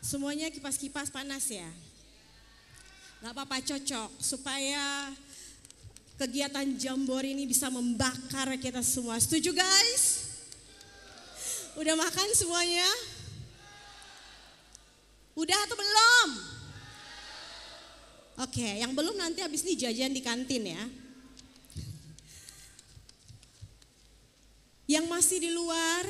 Semuanya kipas-kipas panas ya. Gak apa-apa, cocok supaya kegiatan Jambore ini bisa membakar kita semua. Setuju guys? Udah makan semuanya? Udah atau belum? Oke, yang belum nanti habis ini jajan di kantin ya. Yang masih di luar,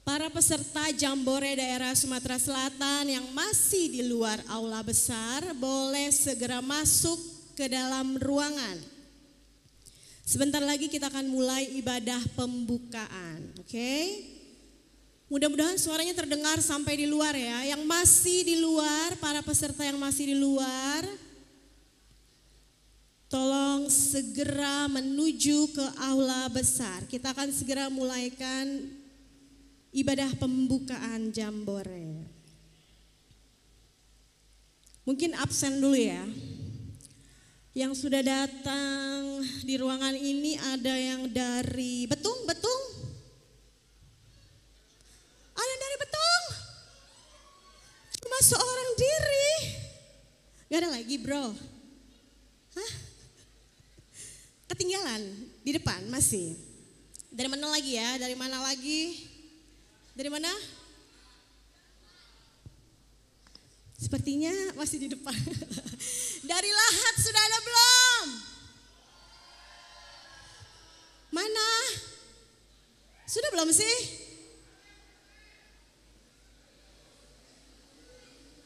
para peserta Jambore daerah Sumatera Selatan yang masih di luar aula besar boleh segera masuk ke dalam ruangan. Sebentar lagi kita akan mulai ibadah pembukaan, oke? Mudah-mudahan suaranya terdengar sampai di luar ya. Yang masih di luar, para peserta yang masih di luar, tolong segera menuju ke aula besar. Kita akan segera mulaikan ibadah pembukaan Jambore. Mungkin absen dulu ya. Yang sudah datang di ruangan ini ada yang dari Betung. Ada yang dari Betung. Cuma seorang diri. Gak ada lagi bro. Hah? Ketinggalan di depan masih. Dari mana lagi ya? Dari mana lagi? Dari mana? Sepertinya masih di depan. Dari Lahat sudah ada belum? Mana? Sudah belum sih?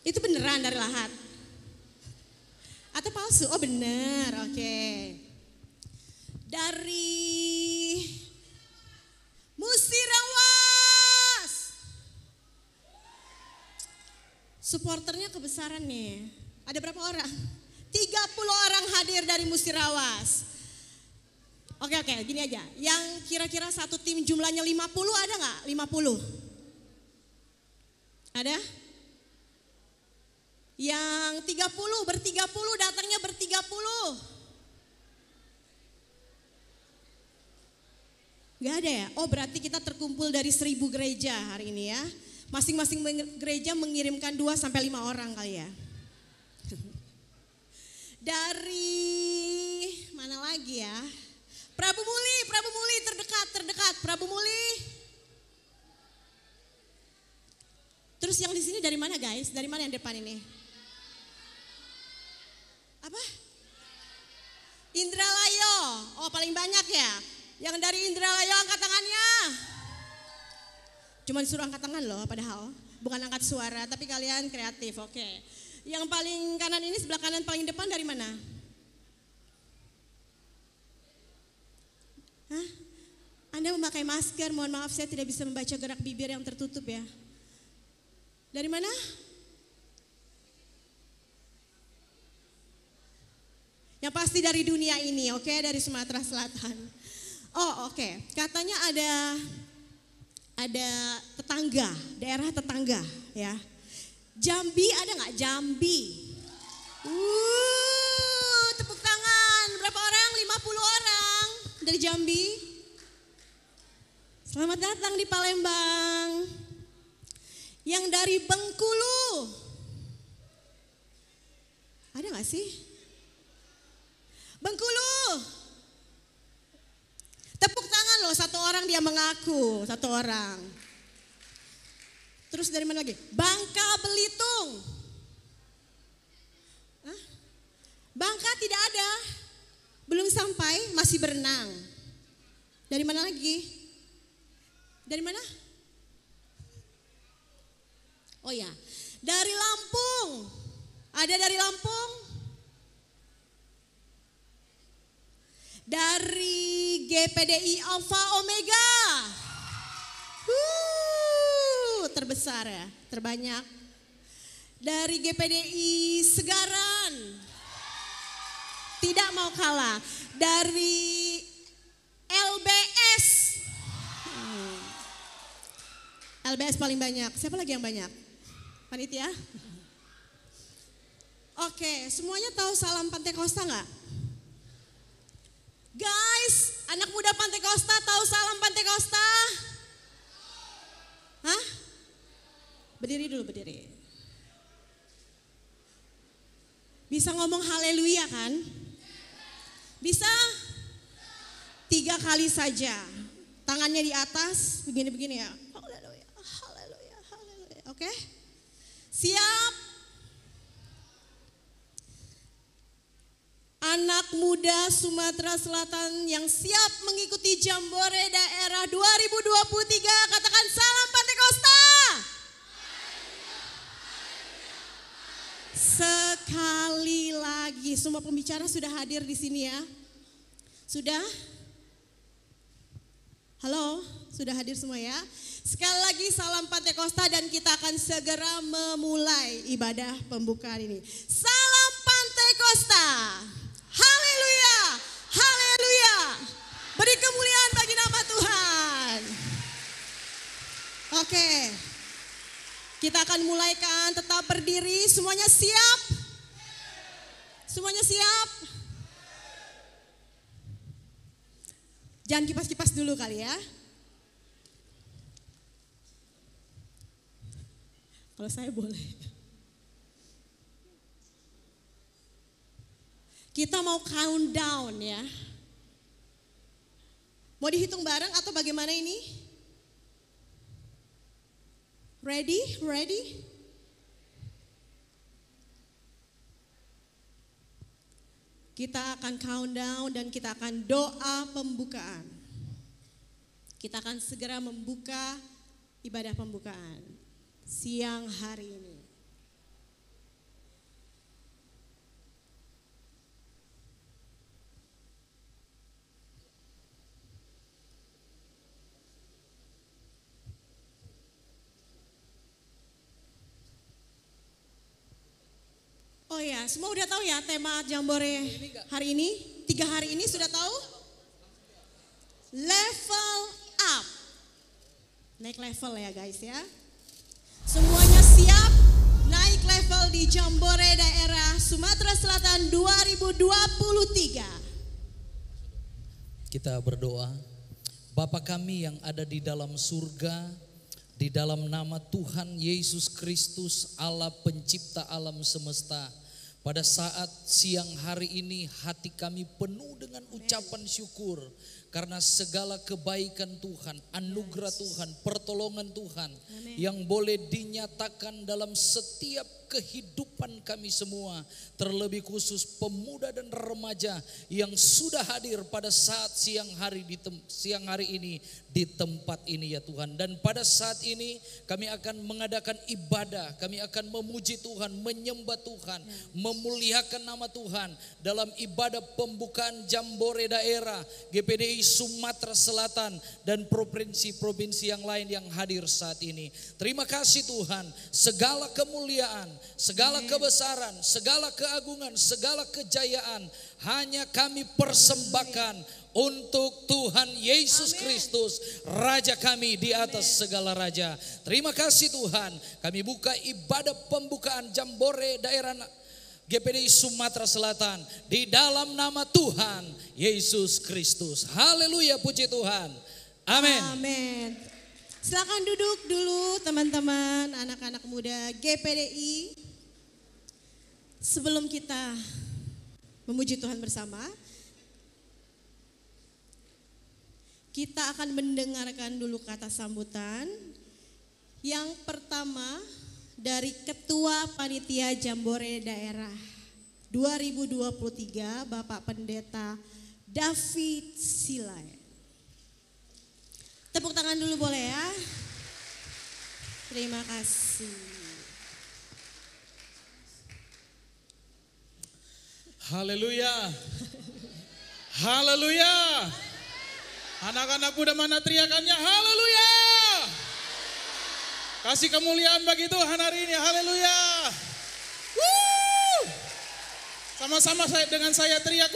Itu beneran dari Lahat? Atau palsu? Oh bener, oke. Dari Musirawas. Supporternya kebesaran nih. Ada berapa orang? 30 orang hadir dari Musirawas. Oke, gini aja. Yang kira-kira satu tim jumlahnya 50 ada nggak? 50? Ada? Yang 30 ber-30 datangnya ber-30. Gak ada ya? Oh berarti kita terkumpul dari 1000 gereja hari ini ya. Masing-masing gereja mengirimkan 2 sampai 5 orang kali ya. Dari mana lagi ya? Prabu Muli terdekat. Prabu Muli. Terus yang di sini dari mana guys? Dari mana yang depan ini? Apa? Indralayo. Oh paling banyak ya. Yang dari Indralayo angkat tangannya. Cuma disuruh angkat tangan loh padahal. Bukan angkat suara tapi kalian kreatif, oke. Yang paling kanan ini sebelah kanan paling depan dari mana? Hah? Anda memakai masker, mohon maaf saya tidak bisa membaca gerak bibir yang tertutup ya. Dari mana? Yang pasti dari dunia ini, oke, dari Sumatera Selatan. Oh oke, katanya ada tetangga, daerah tetangga ya. Jambi ada nggak? Jambi. Tepuk tangan. Berapa orang? 50 orang dari Jambi. Selamat datang di Palembang. Yang dari Bengkulu. Ada nggak sih? Bengkulu. Tepuk tangan loh, satu orang dia mengaku, satu orang. Terus dari mana lagi? Bangka Belitung. Hah? Bangka tidak ada. Belum sampai, masih berenang. Dari mana lagi? Dari mana? Oh ya, dari Lampung. Ada dari Lampung? Dari GPDI Alpha Omega. Terbesar ya, terbanyak. Dari GPDI Segaran. Tidak mau kalah. Dari LBS. LBS paling banyak. Siapa lagi yang banyak? Panitia? Oke, semuanya tahu salam Pantekosta nggak? Guys, anak muda Pantekosta tahu salam Pantekosta? Hah? Berdiri dulu, berdiri. Bisa ngomong haleluya kan? Bisa? 3 kali saja. Tangannya di atas, begini-begini ya. Haleluya, haleluya, haleluya. Oke? Siap? Anak muda Sumatera Selatan yang siap mengikuti Jambore Daerah 2023, katakan salam Pantekosta. Sekali lagi, semua pembicara sudah hadir di sini ya? Sudah? Halo, sudah hadir semua ya? Sekali lagi salam Pantekosta dan kita akan segera memulai ibadah pembukaan ini. Salam Pantekosta. Haleluya, haleluya. Beri kemuliaan bagi nama Tuhan. Oke. Kita akan mulaikan, tetap berdiri, semuanya siap? Semuanya siap? Jangan kipas-kipas dulu kali ya. Kalau saya boleh. Kita mau countdown ya. Mau dihitung bareng atau bagaimana ini? Ready? Ready? Kita akan countdown dan kita akan doa pembukaan. Kita akan segera membuka ibadah pembukaan siang hari ini. Oh ya, semua udah tahu ya tema Jambore hari ini? 3 hari ini sudah tahu? Level up. Naik level ya guys ya. Semuanya siap naik level di Jambore Daerah Sumatera Selatan 2023. Kita berdoa. Bapa kami yang ada di dalam surga, di dalam nama Tuhan Yesus Kristus, Allah pencipta alam semesta. Pada saat siang hari ini hati kami penuh dengan ucapan syukur. Karena segala kebaikan Tuhan, anugerah Tuhan, pertolongan Tuhan. Amen. Yang boleh dinyatakan dalam setiap kehidupan kami semua. Terlebih khusus pemuda dan remaja yang sudah hadir pada saat siang hari ini di tempat ini ya Tuhan. Dan pada saat ini kami akan mengadakan ibadah, kami akan memuji Tuhan, menyembah Tuhan, memuliakan nama Tuhan dalam ibadah pembukaan Jambore Daerah GPDI Sumatera Selatan dan provinsi-provinsi yang lain yang hadir saat ini. Terima kasih Tuhan, segala kemuliaan, segala kebesaran, segala keagungan, segala kejayaan hanya kami persembahkan untuk Tuhan Yesus Kristus, Raja kami di atas segala raja. Terima kasih Tuhan, kami buka ibadah pembukaan Jambore Daerah GPDI Sumatera Selatan di dalam nama Tuhan Yesus Kristus. Haleluya, puji Tuhan. Amin. Amin. Silakan duduk dulu teman-teman, anak-anak muda GPDI. Sebelum kita memuji Tuhan bersama, kita akan mendengarkan dulu kata sambutan. Yang pertama dari Ketua Panitia Jambore Daerah 2023, Bapak Pendeta David Silai. Tepuk tangan dulu boleh ya? Terima kasih. Haleluya. Haleluya. Anak-anak muda mana teriakannya? Haleluya. Kasih kemuliaan bagi Tuhan hari ini. Haleluya. Sama-sama dengan saya teriak.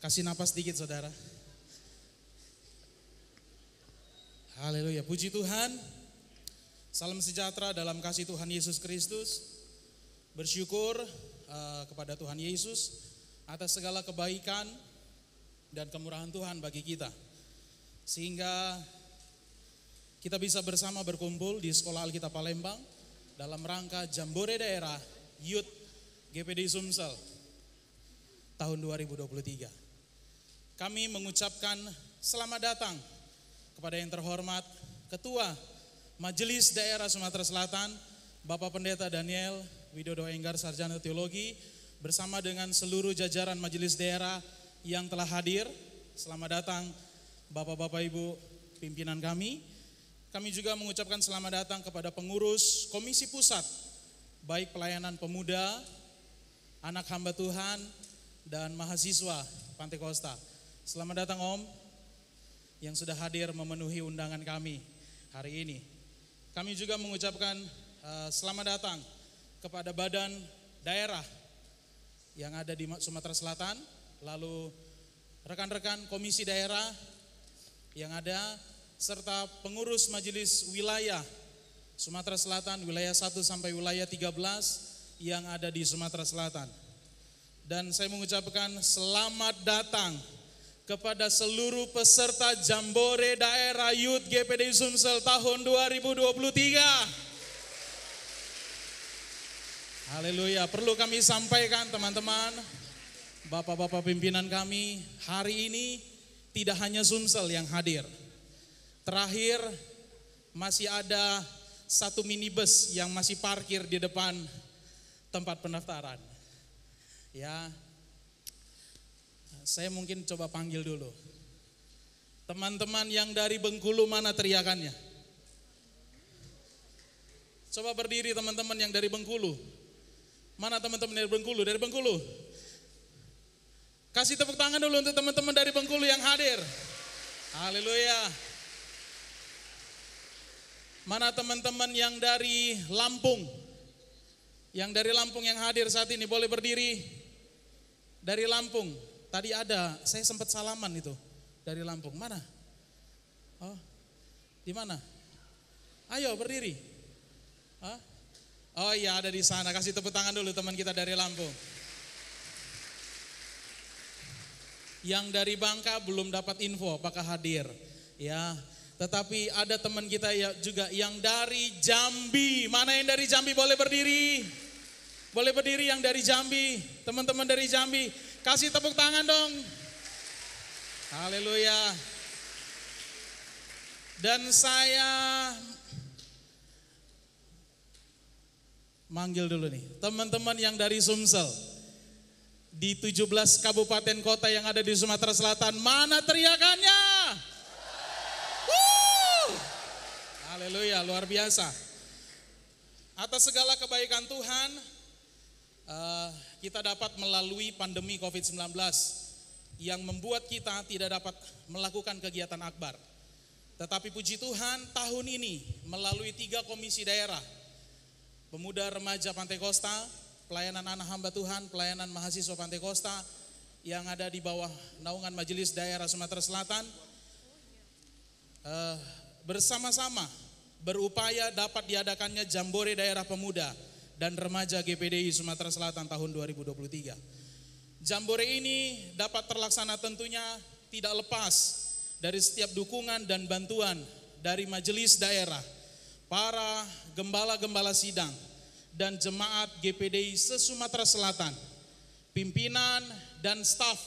Kasih napas sedikit saudara. Haleluya. Puji Tuhan. Salam sejahtera dalam kasih Tuhan Yesus Kristus. Bersyukur kepada Tuhan Yesus atas segala kebaikan dan kemurahan Tuhan bagi kita. sehingga kita bisa bersama berkumpul di Sekolah Alkitab Palembang dalam rangka Jambore Daerah Youth GPDI Sumsel tahun 2023. Kami mengucapkan selamat datang kepada yang terhormat Ketua Majelis Daerah Sumatera Selatan, Bapak Pendeta Daniel Widodo Enggar, Sarjana Teologi, bersama dengan seluruh jajaran Majelis Daerah yang telah hadir. Selamat datang Bapak-Bapak Ibu pimpinan kami. Kami juga mengucapkan selamat datang kepada pengurus Komisi Pusat, baik pelayanan pemuda, anak hamba Tuhan, dan mahasiswa Pantai Kosta. Selamat datang Om, yang sudah hadir memenuhi undangan kami hari ini. Kami juga mengucapkan selamat datang kepada badan daerah yang ada di Sumatera Selatan, lalu rekan-rekan komisi daerah yang ada, serta pengurus majelis wilayah Sumatera Selatan, wilayah 1 sampai wilayah 13 yang ada di Sumatera Selatan. Dan saya mengucapkan selamat datang kepada seluruh peserta Jambore Daerah Youth GPDI Sumsel tahun 2023. Haleluya, perlu kami sampaikan teman-teman, Bapak-bapak pimpinan kami, hari ini tidak hanya Sumsel yang hadir. Terakhir masih ada satu minibus yang masih parkir di depan tempat pendaftaran. Ya, saya mungkin coba panggil dulu. Teman-teman yang dari Bengkulu, mana teriakannya? Coba berdiri teman-teman yang dari Bengkulu. Mana teman-teman dari Bengkulu? Dari Bengkulu. Kasih tepuk tangan dulu untuk teman-teman dari Bengkulu yang hadir. Haleluya. Mana teman-teman yang dari Lampung? Yang dari Lampung yang hadir saat ini boleh berdiri. Dari Lampung. Tadi ada, saya sempat salaman itu. Dari Lampung. Mana? Oh, di mana? Ayo berdiri. Hah? Oh iya, ada di sana. Kasih tepuk tangan dulu teman kita dari Lampung. Yang dari Bangka belum dapat info apakah hadir. Ya, tetapi ada teman kita ya juga yang dari Jambi. Mana yang dari Jambi boleh berdiri? Boleh berdiri yang dari Jambi. Teman-teman dari Jambi, kasih tepuk tangan dong. Haleluya. Dan saya manggil dulu nih, teman-teman yang dari Sumsel. Di 17 kabupaten kota yang ada di Sumatera Selatan, mana teriakannya? Haleluya, luar biasa. Atas segala kebaikan Tuhan, kita dapat melalui pandemi COVID-19 yang membuat kita tidak dapat melakukan kegiatan akbar. Tetapi puji Tuhan, tahun ini melalui 3 komisi daerah, Pemuda Remaja Pantai Kosta, pelayanan anak hamba Tuhan, pelayanan mahasiswa Pantai Kosta yang ada di bawah naungan Majelis Daerah Sumatera Selatan, bersama-sama berupaya dapat diadakannya Jambore Daerah Pemuda dan Remaja GPDI Sumatera Selatan tahun 2023. Jambore ini dapat terlaksana tentunya tidak lepas dari setiap dukungan dan bantuan dari Majelis Daerah, para gembala-gembala sidang, dan jemaat GPDI se-Sumatera Selatan, pimpinan dan staf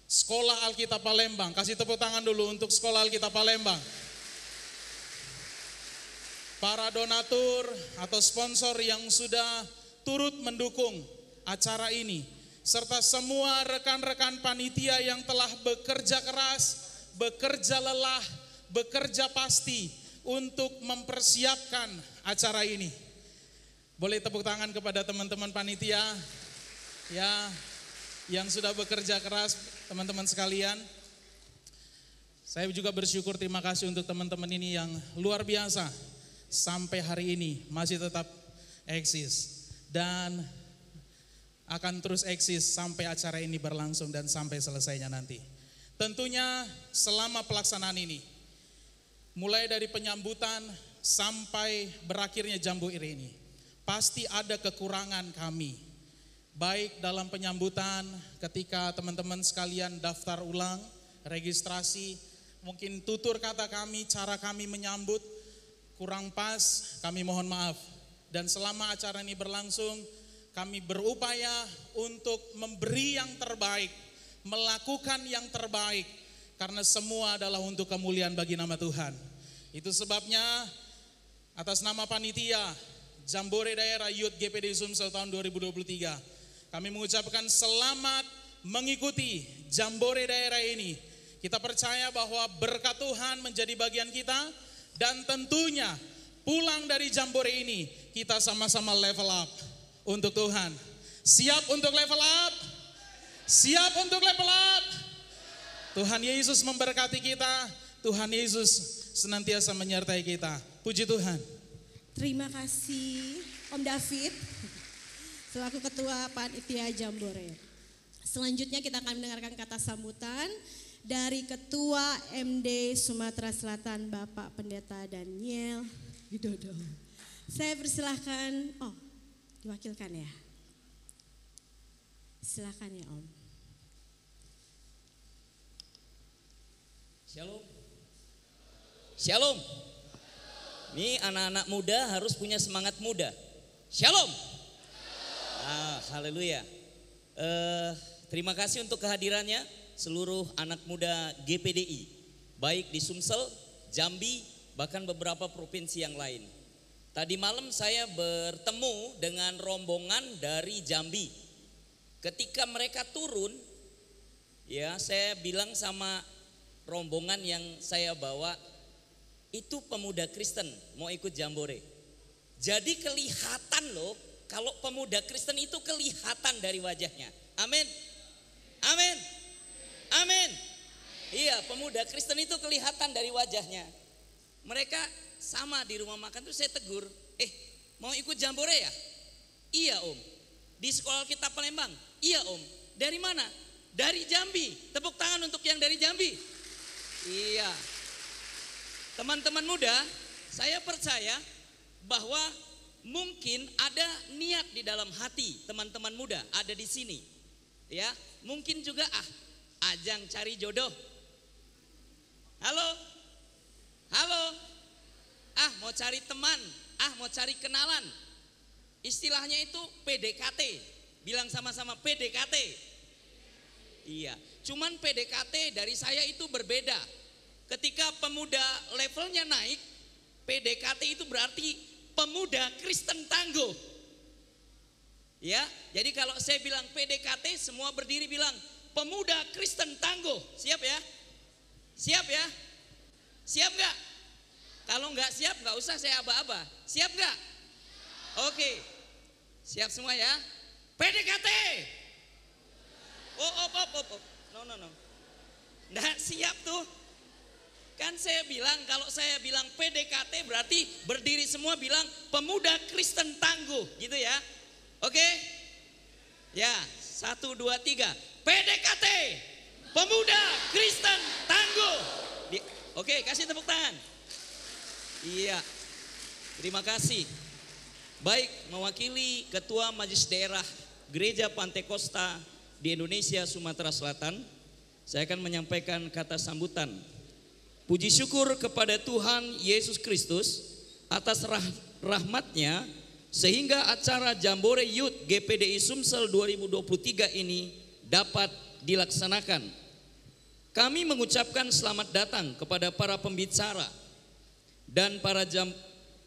Sekolah Alkitab Palembang. Kasih tepuk tangan dulu untuk Sekolah Alkitab Palembang. Para donatur atau sponsor yang sudah turut mendukung acara ini, serta semua rekan-rekan panitia yang telah bekerja keras, bekerja lelah, bekerja pasti untuk mempersiapkan acara ini. Boleh tepuk tangan kepada teman-teman panitia ya yang sudah bekerja keras, teman-teman sekalian. Saya juga bersyukur, terima kasih untuk teman-teman ini yang luar biasa sampai hari ini masih tetap eksis dan akan terus eksis sampai acara ini berlangsung dan sampai selesainya nanti. Tentunya selama pelaksanaan ini, mulai dari penyambutan sampai berakhirnya Jambore ini, pasti ada kekurangan kami, baik dalam penyambutan ketika teman-teman sekalian daftar ulang, registrasi, mungkin tutur kata kami, cara kami menyambut kurang pas, kami mohon maaf. Dan selama acara ini berlangsung, kami berupaya untuk memberi yang terbaik, melakukan yang terbaik, karena semua adalah untuk kemuliaan bagi nama Tuhan. Itu sebabnya atas nama panitia Jambore Daerah Youth GPD Sumsel tahun 2023, kami mengucapkan selamat mengikuti Jambore Daerah ini. Kita percaya bahwa berkat Tuhan menjadi bagian kita, dan tentunya pulang dari Jambore ini kita sama-sama level up untuk Tuhan. Siap untuk level up? Siap untuk level up? Tuhan Yesus memberkati kita. Tuhan Yesus senantiasa menyertai kita. Puji Tuhan. Terima kasih Om David selaku Ketua Panitia Jambore. Selanjutnya kita akan mendengarkan kata sambutan dari Ketua MD Sumatera Selatan Bapak Pendeta Daniel Widodo. Saya persilahkan, diwakilkan ya. Silakan ya Om. Shalom. Shalom. Ini anak-anak muda harus punya semangat muda. Shalom. Haleluya. Terima kasih untuk kehadirannya seluruh anak muda GPDI, baik di Sumsel, Jambi, bahkan beberapa provinsi yang lain. Tadi malam saya bertemu dengan rombongan dari Jambi. Ketika mereka turun, ya saya bilang sama rombongan yang saya bawa, itu pemuda Kristen mau ikut Jambore. Jadi kelihatan loh, kalau pemuda Kristen itu kelihatan dari wajahnya. Amin. Amin. Amin. Iya, pemuda Kristen itu kelihatan dari wajahnya. Mereka sama di rumah makan tuh saya tegur, mau ikut Jambore ya? Iya Om. Di sekolah kita Palembang? Iya Om. Dari mana? Dari Jambi. Tepuk tangan untuk yang dari Jambi. Iya. Teman-teman muda, saya percaya bahwa mungkin ada niat di dalam hati teman-teman muda ada di sini. Ya, mungkin juga ajang cari jodoh. Halo. Halo. Mau cari teman, mau cari kenalan. Istilahnya itu PDKT. Bilang sama-sama PDKT. Iya, cuman PDKT dari saya itu berbeda. Ketika pemuda levelnya naik, PDKT itu berarti pemuda Kristen tangguh. Ya, jadi kalau saya bilang PDKT, semua berdiri bilang pemuda Kristen tangguh. Siap ya? Siap ya? Siap gak? Kalau nggak siap nggak usah saya aba-aba. Siap nggak? Oke, siap semua ya. PDKT. No. Nggak siap tuh. Kan saya bilang kalau saya bilang PDKT berarti berdiri semua bilang pemuda Kristen tangguh, gitu ya. Oke? Ya, 1, 2, 3. PDKT, pemuda Kristen tangguh. Oke, kasih tepuk tangan. Iya, terima kasih. Baik, mewakili Ketua Majelis Daerah Gereja Pantekosta di Indonesia Sumatera Selatan, saya akan menyampaikan kata sambutan. Puji syukur kepada Tuhan Yesus Kristus atas rahmatnya sehingga acara Jambore Youth GPDI Sumsel 2023 ini dapat dilaksanakan. Kami mengucapkan selamat datang kepada para pembicara dan para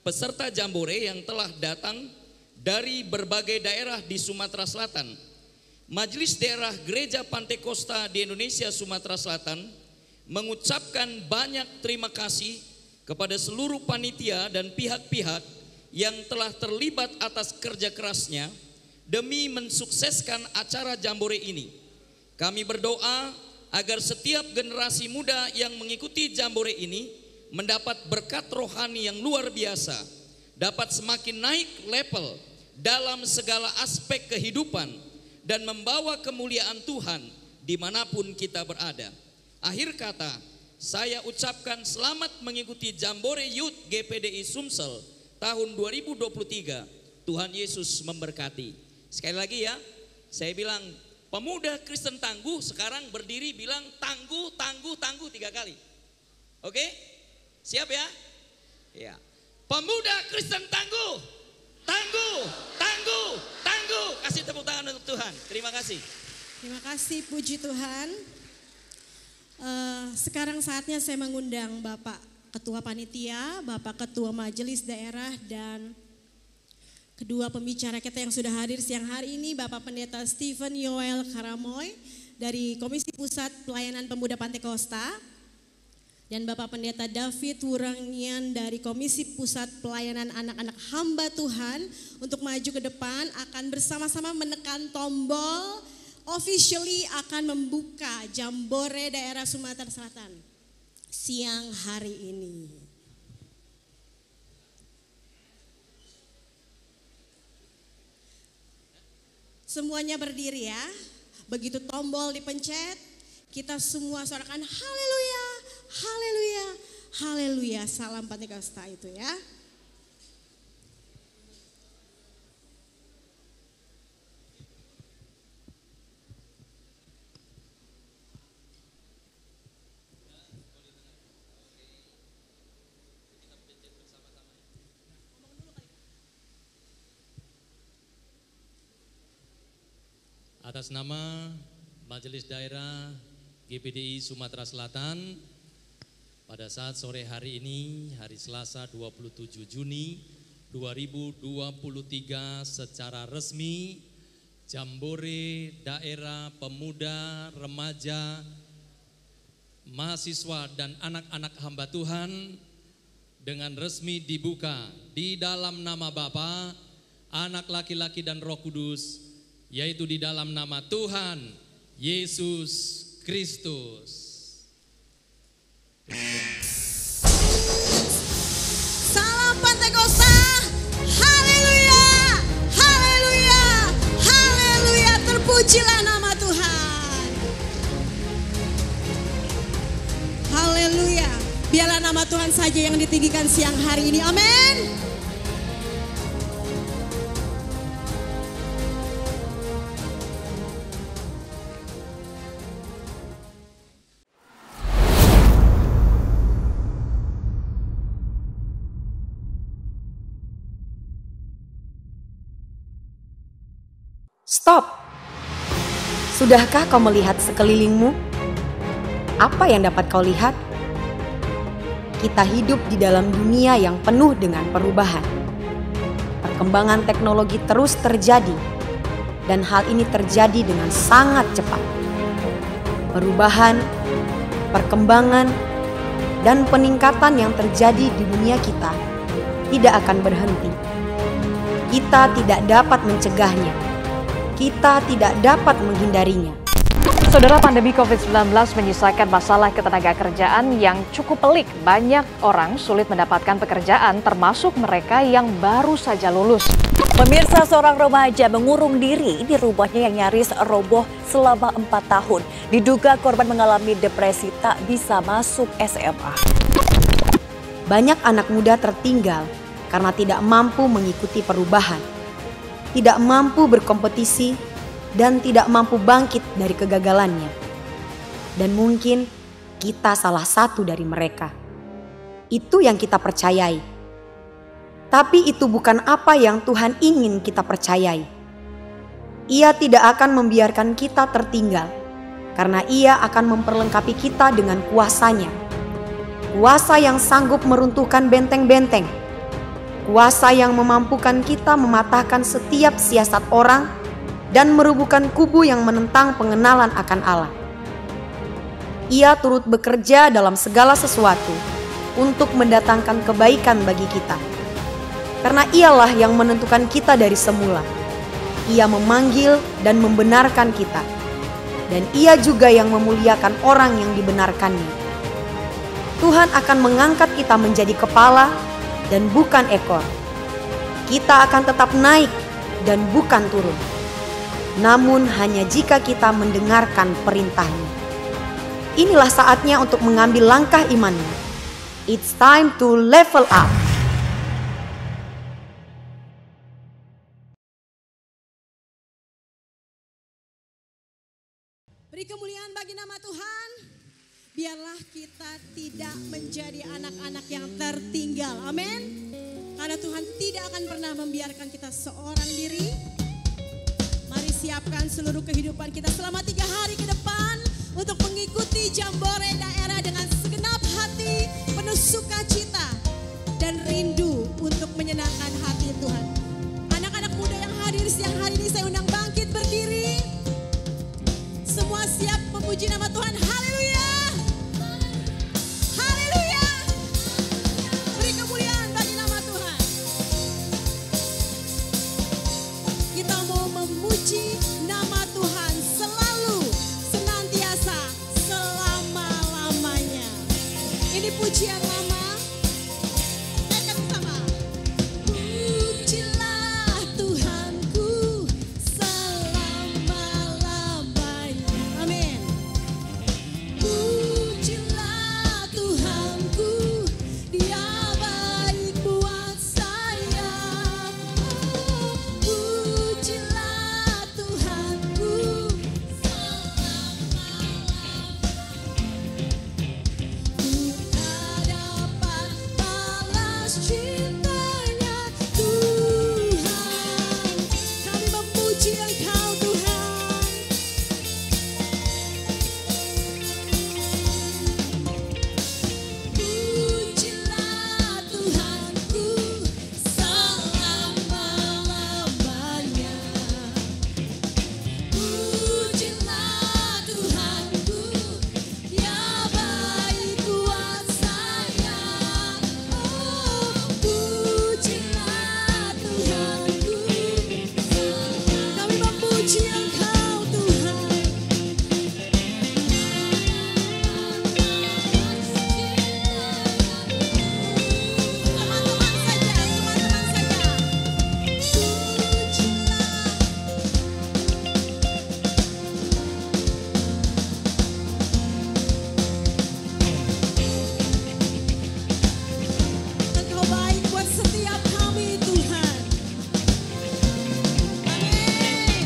peserta Jambore yang telah datang dari berbagai daerah di Sumatera Selatan. Majelis Daerah Gereja Pantekosta di Indonesia Sumatera Selatan mengucapkan banyak terima kasih kepada seluruh panitia dan pihak-pihak yang telah terlibat atas kerja kerasnya demi mensukseskan acara Jambore ini. Kami berdoa agar setiap generasi muda yang mengikuti Jambore ini mendapat berkat rohani yang luar biasa, dapat semakin naik level dalam segala aspek kehidupan dan membawa kemuliaan Tuhan dimanapun kita berada. Akhir kata, saya ucapkan selamat mengikuti Jambore Youth GPDI Sumsel tahun 2023. Tuhan Yesus memberkati. Sekali lagi ya, saya bilang pemuda Kristen tangguh, sekarang berdiri bilang tangguh 3 kali. Oke? Siap ya? Ya. Pemuda Kristen tangguh. Tangguh, tangguh, tangguh. Kasih tepuk tangan untuk Tuhan. Terima kasih. Terima kasih, puji Tuhan. Sekarang saatnya saya mengundang Bapak Ketua Panitia, Bapak Ketua Majelis Daerah, dan kedua pembicara kita yang sudah hadir siang hari ini, Bapak Pendeta Stephen Yoel Karamoy dari Komisi Pusat Pelayanan Pemuda Pantai Kosta, dan Bapak Pendeta David Wurangian dari Komisi Pusat Pelayanan Anak-anak Hamba Tuhan untuk maju ke depan akan bersama-sama menekan tombol officially akan membuka Jambore Daerah Sumatera Selatan siang hari ini. Semuanya berdiri ya. Begitu tombol dipencet, kita semua suarakan haleluya, haleluya, haleluya. Salam Pantai Kosta itu ya. Atas nama Majelis Daerah GPDI Sumatera Selatan, pada saat sore hari ini, hari Selasa 27 Juni 2023 secara resmi, Jambore Daerah Pemuda, Remaja, Mahasiswa dan Anak-anak Hamba Tuhan dengan resmi dibuka di dalam nama Bapa, Anak laki-laki dan Roh Kudus, yaitu di dalam nama Tuhan Yesus Kristus. Salam Pantai Kosta, haleluya, haleluya, haleluya, terpujilah nama Tuhan. Haleluya, biarlah nama Tuhan saja yang ditinggikan siang hari ini, amin. Stop! Sudahkah kau melihat sekelilingmu? Apa yang dapat kau lihat? Kita hidup di dalam dunia yang penuh dengan perubahan. Perkembangan teknologi terus terjadi, dan hal ini terjadi dengan sangat cepat. Perubahan, perkembangan, dan peningkatan yang terjadi di dunia kita tidak akan berhenti. Kita tidak dapat mencegahnya. Kita tidak dapat menghindarinya. Saudara, pandemi COVID-19 menyisakan masalah ketenagakerjaan yang cukup pelik. Banyak orang sulit mendapatkan pekerjaan, termasuk mereka yang baru saja lulus. Pemirsa, seorang remaja mengurung diri di rumahnya yang nyaris roboh selama 4 tahun. Diduga korban mengalami depresi, tak bisa masuk SMA. Banyak anak muda tertinggal karena tidak mampu mengikuti perubahan, tidak mampu berkompetisi, dan tidak mampu bangkit dari kegagalannya. Dan mungkin kita salah satu dari mereka. Itu yang kita percayai. Tapi itu bukan apa yang Tuhan ingin kita percayai. Ia tidak akan membiarkan kita tertinggal, karena Ia akan memperlengkapi kita dengan kuasa-Nya. Kuasa yang sanggup meruntuhkan benteng-benteng. Kuasa yang memampukan kita mematahkan setiap siasat orang dan merubuhkan kubu yang menentang pengenalan akan Allah. Ia turut bekerja dalam segala sesuatu untuk mendatangkan kebaikan bagi kita. Karena Ialah yang menentukan kita dari semula. Ia memanggil dan membenarkan kita. Dan Ia juga yang memuliakan orang yang dibenarkannya. Tuhan akan mengangkat kita menjadi kepala dan bukan ekor. Kita akan tetap naik dan bukan turun. Namun hanya jika kita mendengarkan perintah-Nya. Inilah saatnya untuk mengambil langkah imannya. It's time to level up. Beri kemuliaan bagi nama Tuhan. biarlah kita tidak menjadi anak-anak yang tertinggal. Amin. Karena Tuhan tidak akan pernah membiarkan kita seorang diri. Mari siapkan seluruh kehidupan kita selama 3 hari ke depan untuk mengikuti Jambore Daerah dengan segenap hati, penuh sukacita dan rindu untuk menyenangkan hati Tuhan. Anak-anak muda yang hadir siang hari ini saya undang bangkit berdiri. Semua siap memuji nama Tuhan. Haleluya. Haleluya. Beri kemuliaan bagi nama Tuhan. Kita mau memuji nama Tuhan selalu, senantiasa, selama-lamanya. Ini pujian lama. Kita bersama. Pujilah Tuhanku selama-lamanya. Amin. Pujilah Tuhanku, Dia baik buat saya. Oh, pujilah Tuhanku ku tak dapat balas cintanya Tuhan. Kami memuji Engkau Tuhan. Pujilah Tuhanku selama-lamanya. Pujilah Tuhanku, Dia baik buat saya. Oh, pujilah Tuhanku. Kami memuji Engkau Tuhan. Teman-teman saja, teman-teman saja. Engkau baik buat setiap kami Tuhan. Amin.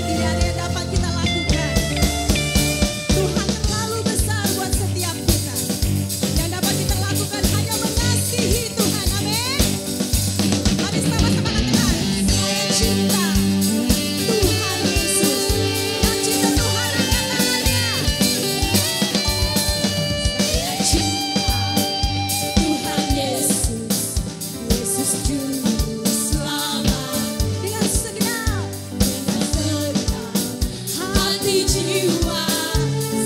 Tidak ada yang dapat kita lakukan. Tuhan terlalu besar buat setiap kita. Yang dapat kita lakukan hanya mengasihi Tuhan. Amin. Mari sama-sama katakan, saya cinta Tuhan Yesus. Yang cinta Tuhan angkat tangannya. Saya cinta Tuhan Yesus. Yesus Juru Selamat. Dengan segenap hati jiwa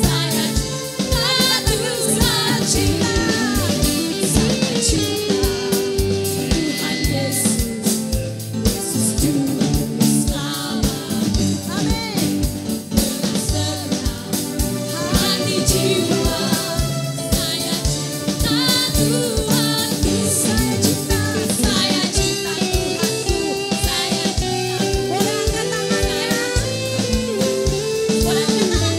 saya cinta Tuhan. Saya cinta Tuhan Yesus. Yesus Juru Selamat. Amin. Dengan segenap hati jiwa saya cinta Tuhanku. Saya cinta Tuhanku. Saya cinta. Boleh angkat tangannya. Boleh angkat tangannya.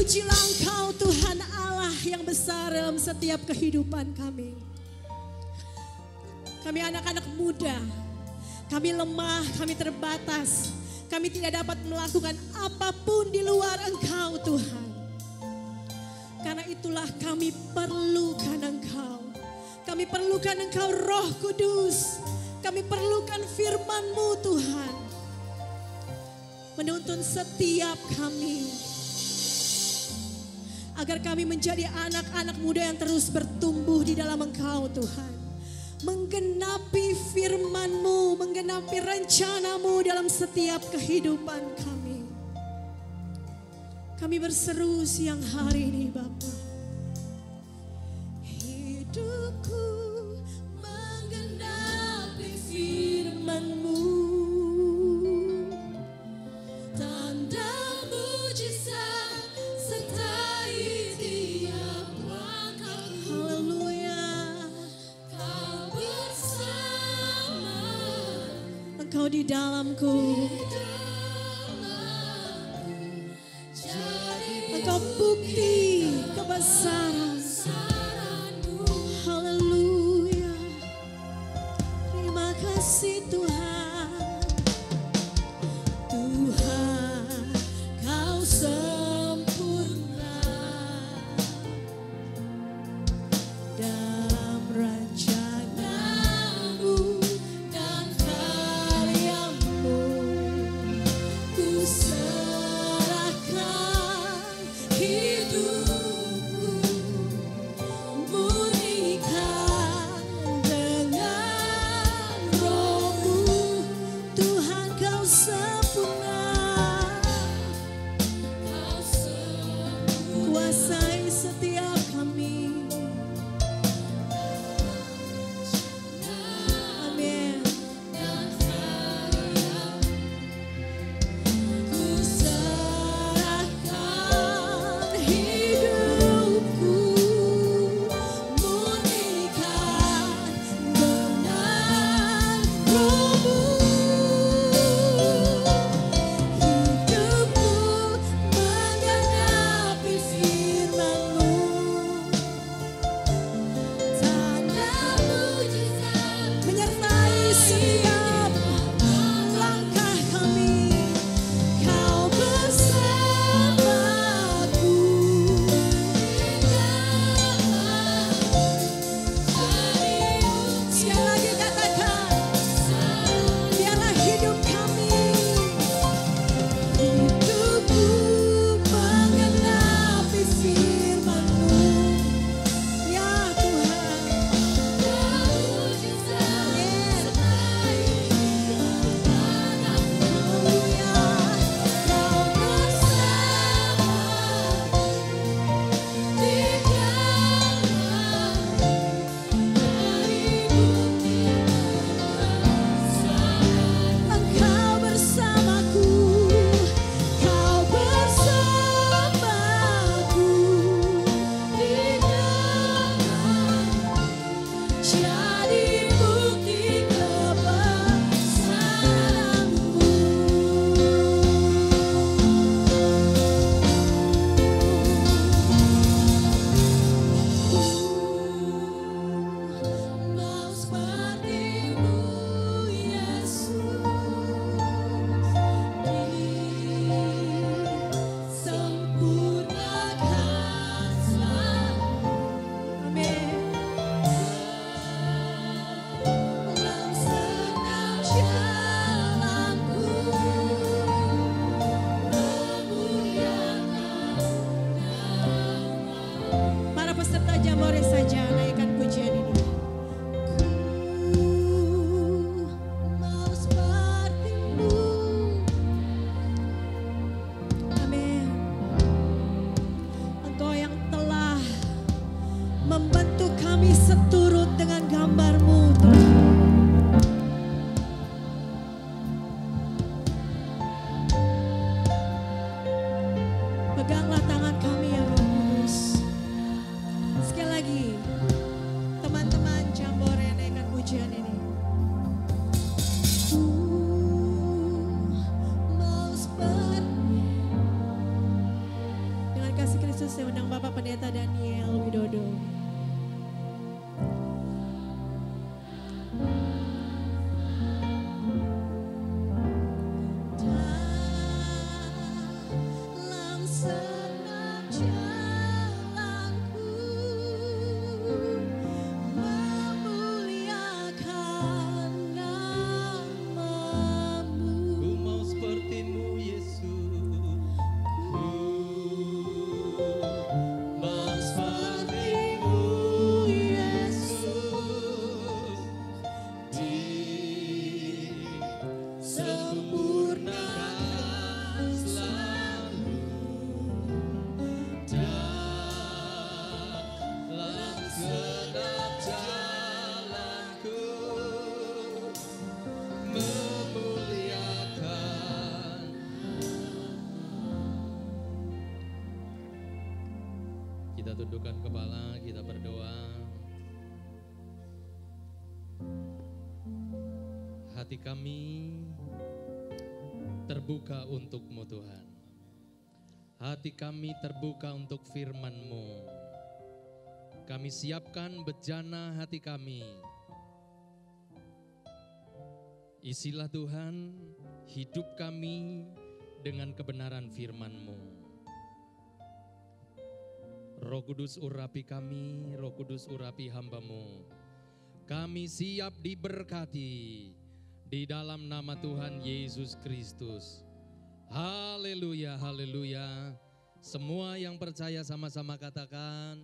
Terpujilah Engkau Tuhan Allah yang besar dalam setiap kehidupan kami. Kami anak-anak muda, kami lemah, kami terbatas. Kami tidak dapat melakukan apapun di luar Engkau Tuhan. Karena itulah kami perlukan Engkau. Kami perlukan Engkau Roh Kudus. Kami perlukan firman-Mu Tuhan. Menuntun setiap kami. Agar kami menjadi anak-anak muda yang terus bertumbuh di dalam Engkau Tuhan. Menggenapi firman-Mu, menggenapi rencana-Mu dalam setiap kehidupan kami. Kami berseru siang hari ini Bapa. Hidupku menggenapi firman-Mu. Tanda mujizat sertai tiap langkah. Haleluya. Kau bersama. Engkau di dalamku. Engkau bukti kebesaran-Mu. Haleluya. Terima kasih Tuhan. Tuhan, Kau sempurna dalam rencana-Mu dan karya-Mu. Ku serahkan hidupku, murnikan dengan Roh-Mu. Tuhan Kau sempurna, kuasai setiap kami. Amin. Ku serahkan hidupku, murnikan dengan Roh-Mu. Hidupku menggenapi firman-Mu. Tanda mujizat menyertai setiap langkah kami. Kau bersamaku. Sekali lagi katakan, biarlah hidup kami. Hidupku menggenapi firman-Mu. Ya Tuhan. Haleluya. Kau bersama di dalam Engkau bersamaku, Kau bersamaku di dalam, jadi bukti kebesaran-Mu. Mau seperti-Mu Yesus, disempurnakan selalu. Amin. Dalam senang jalanku, memuliakan nama-Mu. Para peserta Jambore saja naikkan pujian ini. Ku mau seperti-Mu. Amin. Engkau yang telah membentuk kami seturut dengan gambar-Mu Tuhan. Peganglah tangan kami ya Roh Kudus. Sekali lagi, teman-teman Jambore naikkan pujian ini. Mau seperti dengan kasih Saya undang Bapak Pendeta Daniel Widodo. Dalam setiap jalanku memuliakan namamu. Ku mau sepertimu Yesus. Mau sepertimu Yesus. Disempurnakan selalu dalam setiap jalanku memuliakan. Kita tundukkan kepala, kita berdoa. Hati kami terbuka untuk-Mu Tuhan. Hati kami terbuka untuk firman-Mu. Kami siapkan bejana hati kami. Isilah Tuhan hidup kami dengan kebenaran firman-Mu. Roh Kudus urapi kami, Roh Kudus urapi hamba-Mu. Kami siap diberkati di dalam nama Tuhan Yesus Kristus. Haleluya, haleluya. Semua yang percaya sama-sama katakan.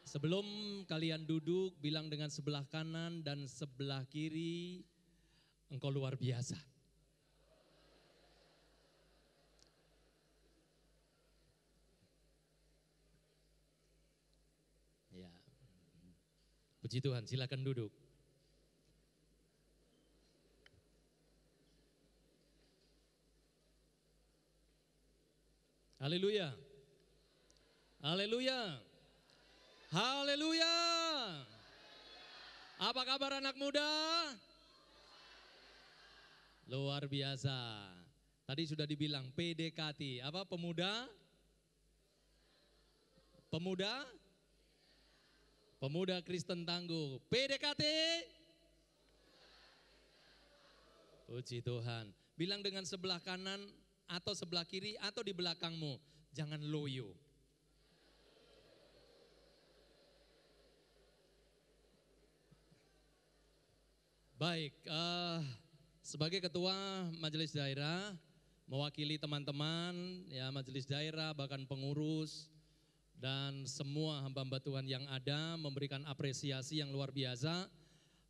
Sebelum kalian duduk, bilang dengan sebelah kanan dan sebelah kiri, engkau luar biasa. Ya. Puji Tuhan, silakan duduk. Haleluya. Haleluya. Haleluya. Apa kabar anak muda? Luar biasa. Tadi sudah dibilang PDKT. Apa pemuda? Pemuda? Pemuda Kristen Tangguh. PDKT? Puji Tuhan. Bilang dengan sebelah kanan atau sebelah kiri atau di belakangmu. Jangan loyo. Baik, sebagai ketua majelis daerah, mewakili teman-teman, ya majelis daerah, bahkan pengurus, dan semua hamba-hamba Tuhan yang ada, memberikan apresiasi yang luar biasa.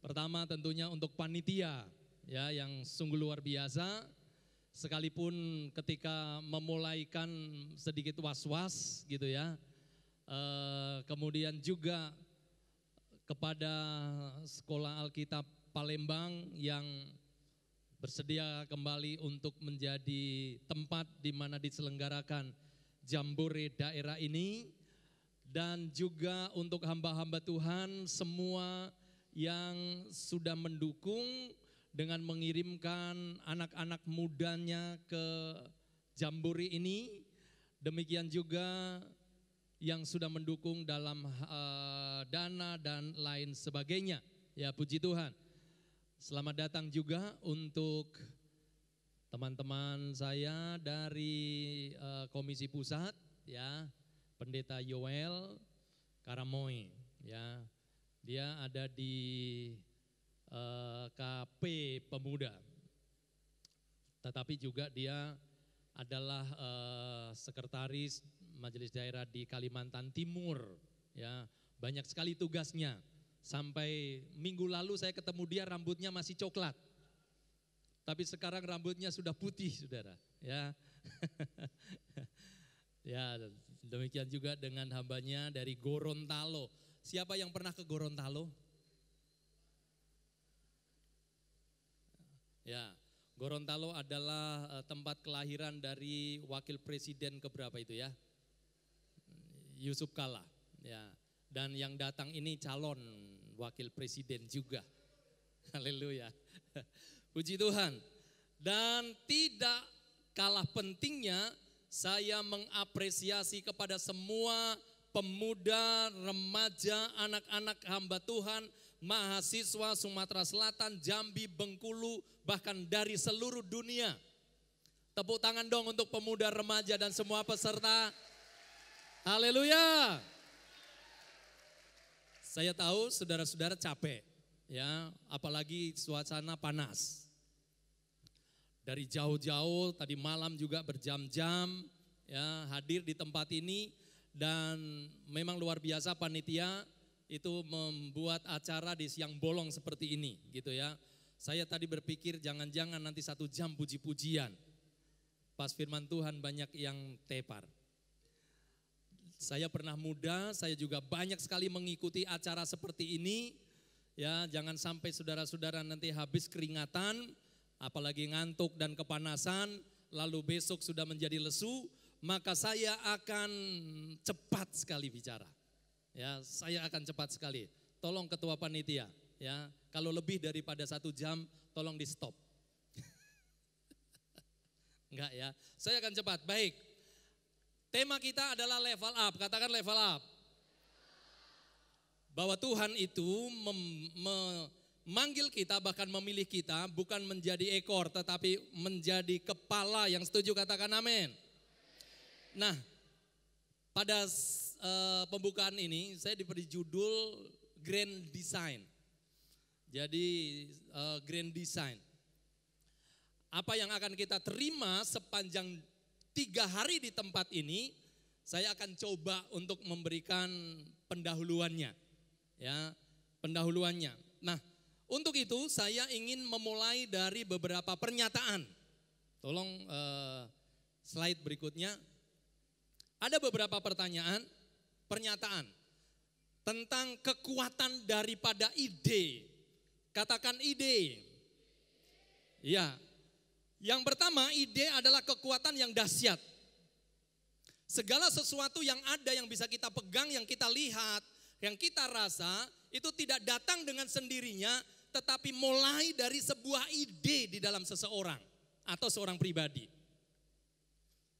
Pertama tentunya untuk panitia, ya yang sungguh luar biasa, sekalipun ketika memulaikan sedikit was-was gitu ya. Kemudian juga kepada Sekolah Alkitab Palembang yang bersedia kembali untuk menjadi tempat di mana diselenggarakan jambore daerah ini, dan juga untuk hamba-hamba Tuhan semua yang sudah mendukung dengan mengirimkan anak-anak mudanya ke jambore ini, demikian juga yang sudah mendukung dalam dana dan lain sebagainya. Ya puji Tuhan. Selamat datang juga untuk teman-teman saya dari Komisi Pusat, ya, Pendeta Yoel Karamoy, ya, dia ada di KP Pemuda, tetapi juga dia adalah sekretaris Majelis Daerah di Kalimantan Timur, ya, banyak sekali tugasnya. Sampai minggu lalu saya ketemu dia rambutnya masih coklat. Tapi sekarang rambutnya sudah putih, saudara. Ya, ya demikian juga dengan hambanya dari Gorontalo. Siapa yang pernah ke Gorontalo? Ya, Gorontalo adalah tempat kelahiran dari wakil presiden keberapa itu ya? Yusuf Kalla. Ya. Dan yang datang ini calon wakil presiden juga. Haleluya. Puji Tuhan. Dan tidak kalah pentingnya, saya mengapresiasi kepada semua pemuda, remaja, anak-anak hamba Tuhan, mahasiswa Sumatera Selatan, Jambi, Bengkulu, bahkan dari seluruh dunia. Tepuk tangan dong untuk pemuda, remaja dan semua peserta. Haleluya. Saya tahu saudara-saudara capek ya, apalagi suasana panas. Dari jauh-jauh tadi malam juga berjam-jam ya hadir di tempat ini. Dan memang luar biasa panitia itu membuat acara di siang bolong seperti ini gitu ya. Saya tadi berpikir jangan-jangan nanti 1 jam puji-pujian. Pas firman Tuhan banyak yang tepar. Saya pernah muda, saya juga banyak sekali mengikuti acara seperti ini. Ya, jangan sampai saudara-saudara nanti habis keringatan, apalagi ngantuk dan kepanasan, lalu besok sudah menjadi lesu. Maka saya akan cepat sekali bicara. Ya, saya akan cepat sekali. Tolong ketua panitia, ya. Kalau lebih daripada 1 jam, tolong di stop. Enggak ya. Saya akan cepat. Baik. Tema kita adalah level up. Katakan level up. Bahwa Tuhan itu memanggil kita, bahkan memilih kita bukan menjadi ekor, tetapi menjadi kepala. Yang setuju katakan amin. Nah, pada pembukaan ini saya diberi judul Grand Design. Jadi Grand Design. Apa yang akan kita terima sepanjang 3 hari di tempat ini, saya akan coba untuk memberikan pendahuluannya. Ya, pendahuluannya. Nah, untuk itu saya ingin memulai dari beberapa pernyataan. Tolong slide berikutnya. Ada beberapa pernyataan tentang kekuatan daripada ide. Katakan ide. Ya. Yang pertama, ide adalah kekuatan yang dahsyat. Segala sesuatu yang ada yang bisa kita pegang, yang kita lihat, yang kita rasa, itu tidak datang dengan sendirinya, tetapi mulai dari sebuah ide di dalam seseorang atau seorang pribadi.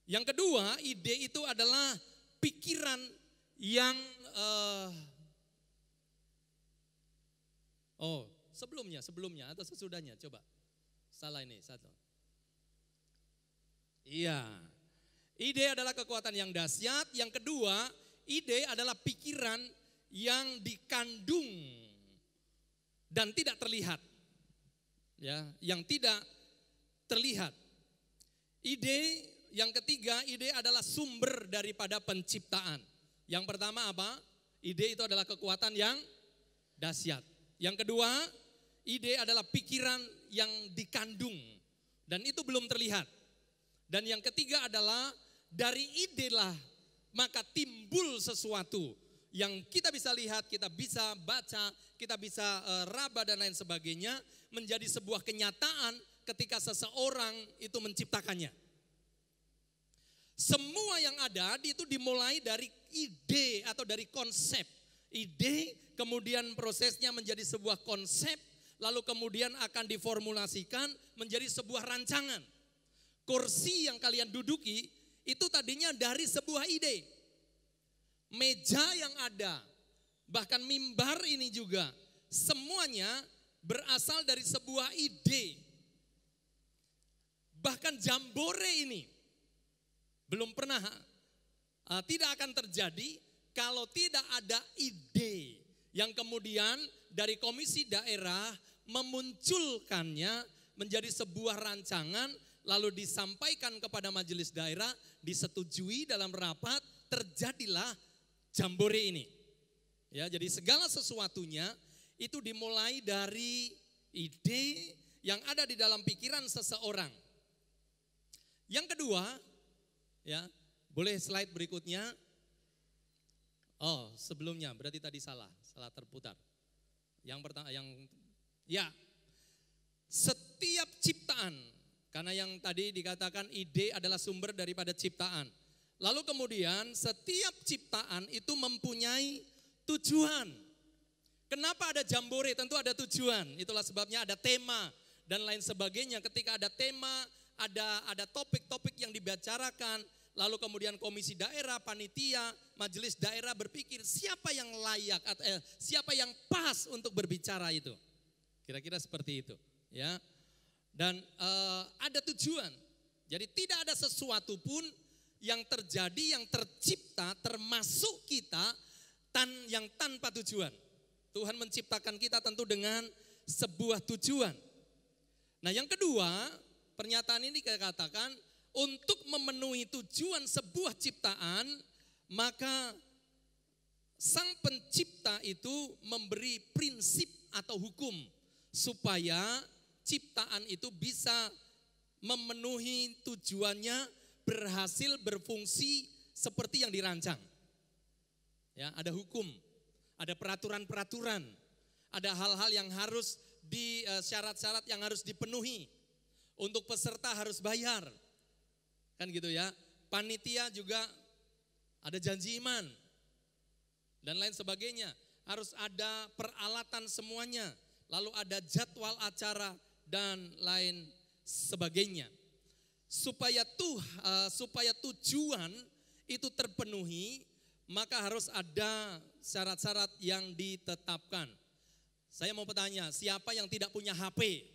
Yang kedua, ide itu adalah pikiran yang sebelumnya atau sesudahnya, coba. Salah ini satu. Iya. Ide adalah kekuatan yang dahsyat. Yang kedua, ide adalah pikiran yang dikandung dan tidak terlihat. Ya, yang tidak terlihat. Ide yang ketiga, ide adalah sumber daripada penciptaan. Yang pertama apa? Ide itu adalah kekuatan yang dahsyat. Yang kedua, ide adalah pikiran yang dikandung dan itu belum terlihat. Dan yang ketiga adalah dari ide lah maka timbul sesuatu yang kita bisa lihat, kita bisa baca, kita bisa raba dan lain sebagainya, menjadi sebuah kenyataan ketika seseorang itu menciptakannya. Semua yang ada itu dimulai dari ide atau dari konsep. Ide kemudian prosesnya menjadi sebuah konsep, lalu kemudian akan diformulasikan menjadi sebuah rancangan. Kursi yang kalian duduki itu tadinya dari sebuah ide. Meja yang ada, bahkan mimbar ini juga, semuanya berasal dari sebuah ide. Bahkan jambore ini belum pernah, tidak akan terjadi kalau tidak ada ide yang kemudian dari komisi daerah memunculkannya menjadi sebuah rancangan, lalu disampaikan kepada majelis daerah, disetujui dalam rapat, terjadilah jambore ini. Ya, jadi segala sesuatunya itu dimulai dari ide yang ada di dalam pikiran seseorang. Yang kedua, ya, boleh slide berikutnya. Oh, sebelumnya berarti tadi salah terputar. Yang pertama, setiap ciptaan, karena yang tadi dikatakan ide adalah sumber daripada ciptaan. Lalu kemudian setiap ciptaan itu mempunyai tujuan. Kenapa ada jambore? Tentu ada tujuan. Itulah sebabnya ada tema dan lain sebagainya. Ketika ada tema, ada topik-topik yang dibicarakan, lalu kemudian komisi daerah, panitia, majelis daerah berpikir siapa yang layak atau siapa yang pas untuk berbicara itu. Kira-kira seperti itu, ya. Dan ada tujuan. Jadi tidak ada sesuatu pun yang terjadi, yang tercipta, termasuk kita yang tanpa tujuan. Tuhan menciptakan kita tentu dengan sebuah tujuan. Nah, yang kedua, pernyataan ini katakan untuk memenuhi tujuan sebuah ciptaan, maka Sang Pencipta itu memberi prinsip atau hukum supaya ciptaan itu bisa memenuhi tujuannya, berhasil berfungsi seperti yang dirancang. Ya, ada hukum, ada peraturan-peraturan, ada hal-hal yang harus syarat-syarat yang harus dipenuhi. Untuk peserta harus bayar. Kan gitu ya. Panitia juga ada janji iman dan lain sebagainya. Harus ada peralatan semuanya. Lalu ada jadwal acara dan lain sebagainya. Supaya tujuan itu terpenuhi, maka harus ada syarat-syarat yang ditetapkan. Saya mau bertanya, siapa yang tidak punya HP?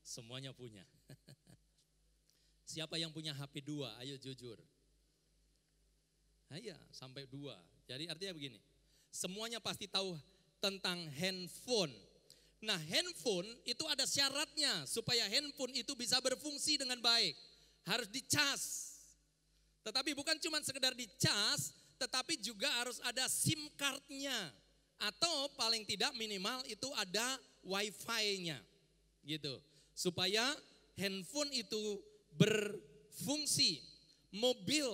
Semuanya punya. Siapa yang punya HP 2? Ayo jujur. Iya, sampai 2. Jadi artinya begini, semuanya pasti tahu tentang handphone. Nah, handphone itu ada syaratnya supaya handphone itu bisa berfungsi dengan baik. Harus dicas. Tetapi bukan cuma sekedar dicas, tetapi juga harus ada SIM card-nya. Atau paling tidak minimal itu ada Wi-Fi-nya. Gitu. Supaya handphone itu berfungsi. Mobil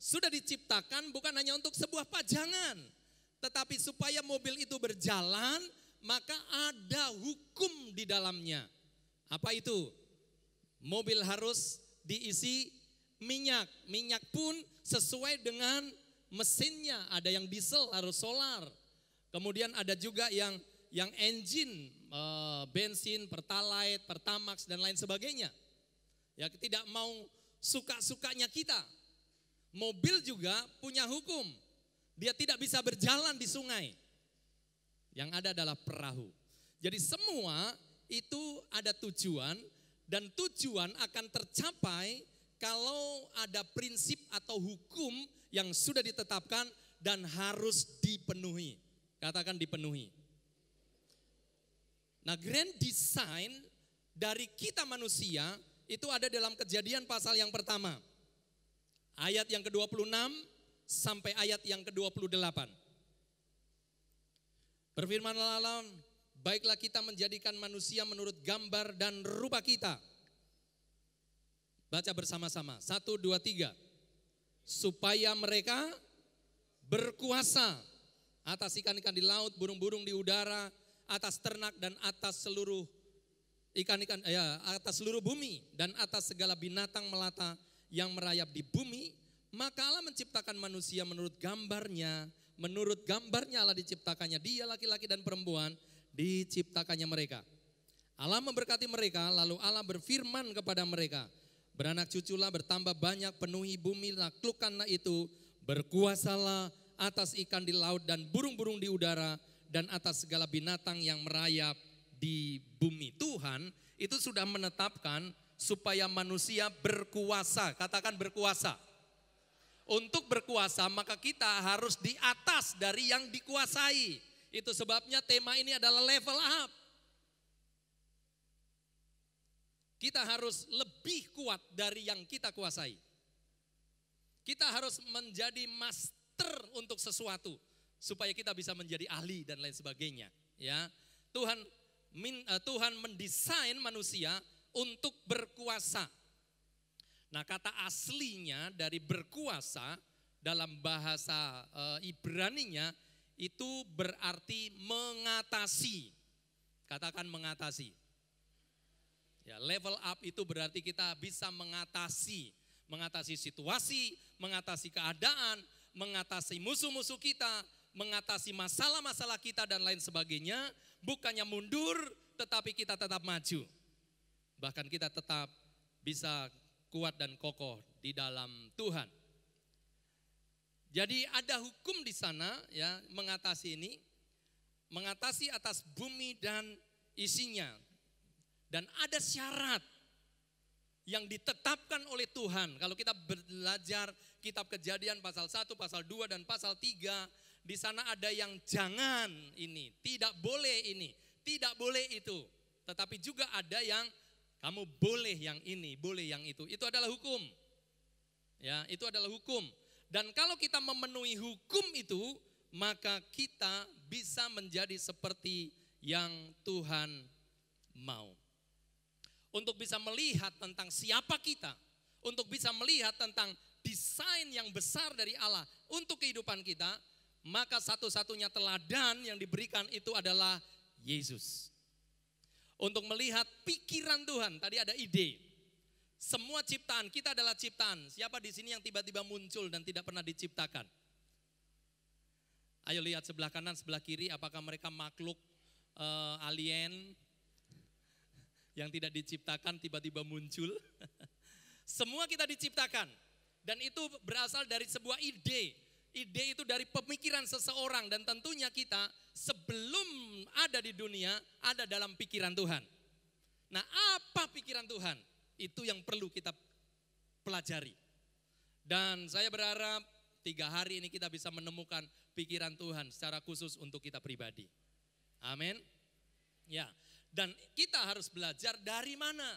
sudah diciptakan bukan hanya untuk sebuah pajangan, tetapi supaya mobil itu berjalan, maka ada hukum di dalamnya. Apa itu? Mobil harus diisi minyak. Minyak pun sesuai dengan mesinnya. Ada yang diesel, harus solar. Kemudian ada juga yang engine, bensin, pertalite, pertamax dan lain sebagainya. Ya, tidak mau suka-sukanya kita. Mobil juga punya hukum. Dia tidak bisa berjalan di sungai. Yang ada adalah perahu. Jadi semua itu ada tujuan dan tujuan akan tercapai kalau ada prinsip atau hukum yang sudah ditetapkan dan harus dipenuhi. Katakan dipenuhi. Nah, grand design dari kita manusia itu ada dalam Kejadian pasal yang pertama. Ayat yang ke-26 sampai ayat yang ke-28. Berfirmanlah Allah, baiklah kita menjadikan manusia menurut gambar dan rupa kita. Baca bersama-sama, 1, 2, 3. Supaya mereka berkuasa atas ikan-ikan di laut, burung-burung di udara, atas ternak dan atas seluruh ikan-ikan, atas seluruh bumi dan atas segala binatang melata yang merayap di bumi. Maka Allah menciptakan manusia menurut gambarnya Allah diciptakannya, dia laki-laki dan perempuan diciptakannya mereka. Allah memberkati mereka, lalu Allah berfirman kepada mereka, beranak cuculah, bertambah banyak, penuhi bumi, naklukkanlah itu, berkuasalah atas ikan di laut dan burung-burung di udara, dan atas segala binatang yang merayap di bumi. Tuhan itu sudah menetapkan supaya manusia berkuasa. Katakan berkuasa. Untuk berkuasa maka kita harus di atas dari yang dikuasai. Itu sebabnya tema ini adalah level up. Kita harus lebih kuat dari yang kita kuasai. Kita harus menjadi master untuk sesuatu supaya kita bisa menjadi ahli dan lain sebagainya. Ya, Tuhan mendesain manusia untuk berkuasa. Nah, kata aslinya dari berkuasa dalam bahasa Ibraninya itu berarti mengatasi. Katakan mengatasi. Ya, level up itu berarti kita bisa mengatasi situasi, mengatasi keadaan, mengatasi musuh-musuh kita, mengatasi masalah-masalah kita dan lain sebagainya. Bukannya mundur, tetapi kita tetap maju. Bahkan kita tetap bisa kuat dan kokoh di dalam Tuhan. Jadi ada hukum di sana ya mengatasi ini, mengatasi atas bumi dan isinya. Dan ada syarat yang ditetapkan oleh Tuhan. Kalau kita belajar kitab Kejadian pasal 1, pasal 2 dan pasal 3, di sana ada yang jangan ini, tidak boleh ini, tidak boleh itu. Tetapi juga ada yang kamu boleh yang ini, boleh yang itu. Itu adalah hukum. Ya, itu adalah hukum. Dan kalau kita memenuhi hukum itu, maka kita bisa menjadi seperti yang Tuhan mau. Untuk bisa melihat tentang siapa kita, untuk bisa melihat tentang desain yang besar dari Allah untuk kehidupan kita, maka satu-satunya teladan yang diberikan itu adalah Yesus. Untuk melihat pikiran Tuhan, tadi ada ide. Semua ciptaan, kita adalah ciptaan. Siapa di sini yang tiba-tiba muncul dan tidak pernah diciptakan? Ayo lihat sebelah kanan, sebelah kiri, apakah mereka makhluk alien yang tidak diciptakan tiba-tiba muncul? Semua kita diciptakan. Dan itu berasal dari sebuah ide. Ide itu dari pemikiran seseorang dan tentunya kita sebelum ada di dunia ada dalam pikiran Tuhan. Nah, apa pikiran Tuhan? Itu yang perlu kita pelajari. Dan saya berharap 3 hari ini kita bisa menemukan pikiran Tuhan secara khusus untuk kita pribadi. Amin. Ya, dan kita harus belajar dari mana?